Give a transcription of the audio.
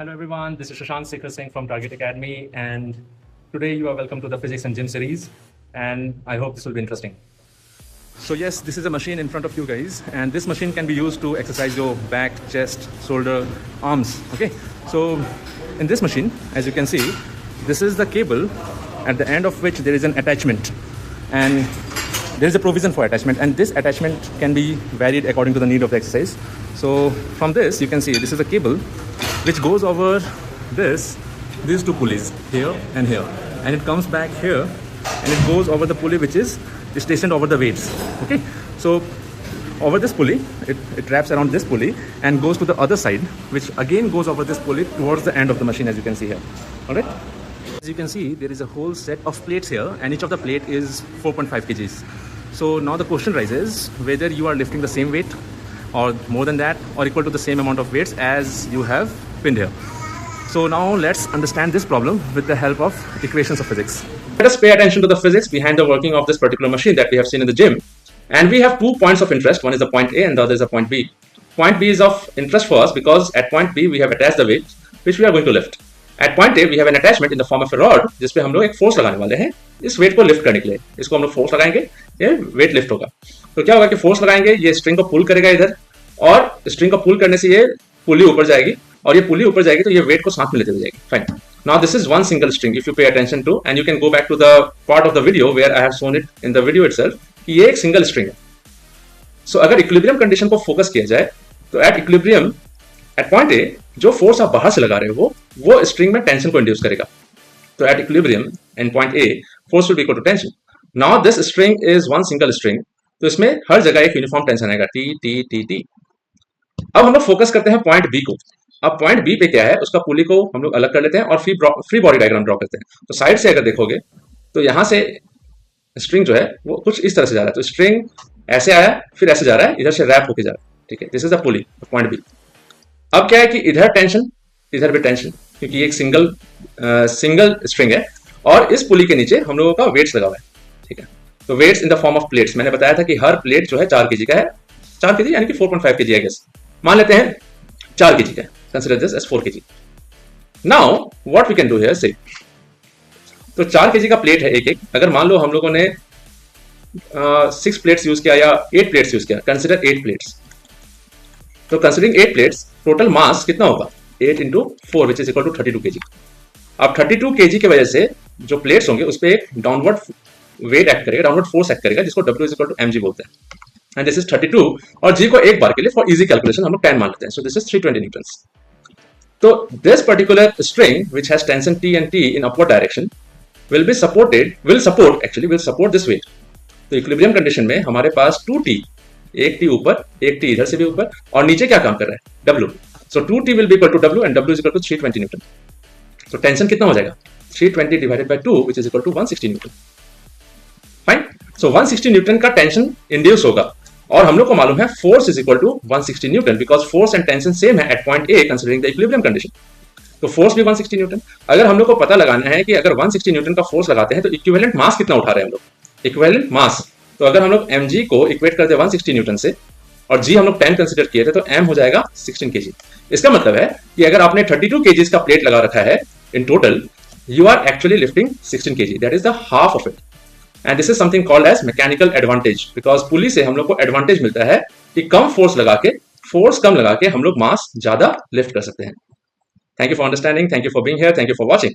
Hello everyone, this is Shashank Sekhar Singh from Target Academy, and today you are welcome to the Physics and Gym series, and I hope this will be interesting. So yes, this is a machine in front of you guys, and this machine can be used to exercise your back, chest, shoulder, arms. Okay, so in this machine, as you can see, this is the cable at the end of which there is an attachment, and there is a provision for attachment, and this attachment can be varied according to the need of the exercise. So from this you can see this is a cable which goes over these two pulleys here and here, and it comes back here and it goes over the pulley which is stationed over the weights. Okay, so over this pulley it wraps around this pulley and goes to the other side, which again goes over this pulley towards the end of the machine, as you can see here. All right, as you can see, there is a whole set of plates here, and each of the plate is 4.5 kgs. So now the question rises whether you are lifting the same weight or more than that, or equal to the same amount of weights as you have pinned here. So now let's understand this problem with the help of equations of physics. Let us pay attention to the physics behind the working of this particular machine that we have seen in the gym. And we have 2 points of interest. One is the point A and the other is the point B. Point B is of interest for us because at point B we have attached the weight which we are going to lift. At point A we have an attachment in the form of a rod जिसपे हम लोग एक force लगाने वाले हैं इस wait को lift करने के लिए. इसको हम लोग फोर्स लगाएंगे, ये वेट लिफ्ट होगा. तो क्या होगा कि फोर्स लगाएंगे, ये स्ट्रिंग को पुल करेगा इधर, और स्ट्रिंग को पुल करने से ये पुली ऊपर जाएगी, और ये पुली ऊपर जाएगी तो ये वेट को साथ में लेते हुए जाएगी. Fine. Now this is one single string if you pay attention to, and you can go back to the part of the video where I have shown it in the video itself कि ये एक single string है. सो अगर equilibrium condition को focus किया जाए तो at equilibrium at point ए जो फोर्स आप बाहर से लगा रहे हो वो स्ट्रिंग में टेंशन को इंड्यूस करेगा. तो at equilibrium in point A force will be equal to tension. Now this string is one single string, तो इसमें हर जगह एक यूनिफॉर्म टेंशन आएगा, टी टी टी टी. अब हम लोग फोकस करते हैं पॉइंट बी को. अब पॉइंट बी पे क्या है, उसका पुली को हम लोग अलग कर लेते हैं और फ्री बॉडी डायग्राम ड्रॉ करते हैं. तो साइड से अगर देखोगे तो यहां से स्ट्रिंग जो है वो कुछ इस तरह से जा रहा है. तो स्ट्रिंग ऐसे आया, फिर ऐसे जा रहा है, इधर से रैप होके जा रहा है. ठीक है, this is the pulley point B. अब क्या है कि इधर टेंशन, इधर भी टेंशन, क्योंकि एक सिंगल स्ट्रिंग है, और इस पुली के नीचे हम लोगों का वेट्स लगा हुआ है. ठीक है, तो weights in the form of plates. मैंने बताया था कि हर प्लेट जो है 4 kg का है. 4 kg यानी कि 4.5 kg आई गेस. मान लेते हैं 4 kg का है. Consider this as 4 kg. Now what we can do here, say तो 4 kg का प्लेट है एक एक. अगर मान लो हम लोगों ने 6 प्लेट्स यूज किया या 8 प्लेट्स यूज किया, कंसीडर 8 प्लेट्स. तो कंसीडरिंग 8 प्लेट्स, टोटल मास कितना होगा, 8 into 4 which is equal to 32 kg. अब 32 kg की वजह से जो प्लेट्स होंगे उस पर एक डाउनवर्ड वेट एक्ट करेगा, डाउनवर्ड फोर्स एक्ट करेगा, जिसको W is equal to mg बोलते हैं. एंड दिस इज 32, और g को एक बार के लिए फॉर इजी कैलकुलेशन हम लोग 10 मान लेते हैं. So this is 320 newtons. तो this particular string which has tension T and T in upward direction will support this weight. तो इक्विलिब्रियम कंडीशन में हमारे पास 2T, एक T ऊपर, एक T इधर से भी ऊपर, और नीचे क्या काम कर रहा है, W. So 2T will be equal to W and W is equal to 320 Newton. तो टेंशन कितना हो जाएगा, 320 divided by 2 which is equal to 160 newton. Fine. So 160 newton का टेंशन इंड्यूस होगा, और हम लोग को मालूम है force is equal to 160 newton, because force and tension same है at point A considering the equilibrium condition. तो फोर्स भी 160 न्यूटन. अगर हम लोग को पता लगाना है कि अगर 160 न्यूटन का फोर्स लगाते हैं तो इक्विवेलेंट मास कितना उठा रहे हैं हम लोग, इक्विवेलेंट मास. तो अगर हम लोग mg को इक्वेट करते हैं 160 न्यूटन से, और g हम लोग 10 कंसीडर किए थे, तो m हो जाएगा 16 kg. इसका मतलब है कि अगर आपने 32 kg का प्लेट लगा रखा है in total, you are actually lifting 16 kg. That is the half of it. And this is something called as mechanical advantage, because पुली से हम लोग को एडवांटेज मिलता है कि कम फोर्स कम लगा के हम लोग मास ज्यादा लिफ्ट कर सकते हैं. Thank you for understanding, thank you for being here, thank you for watching.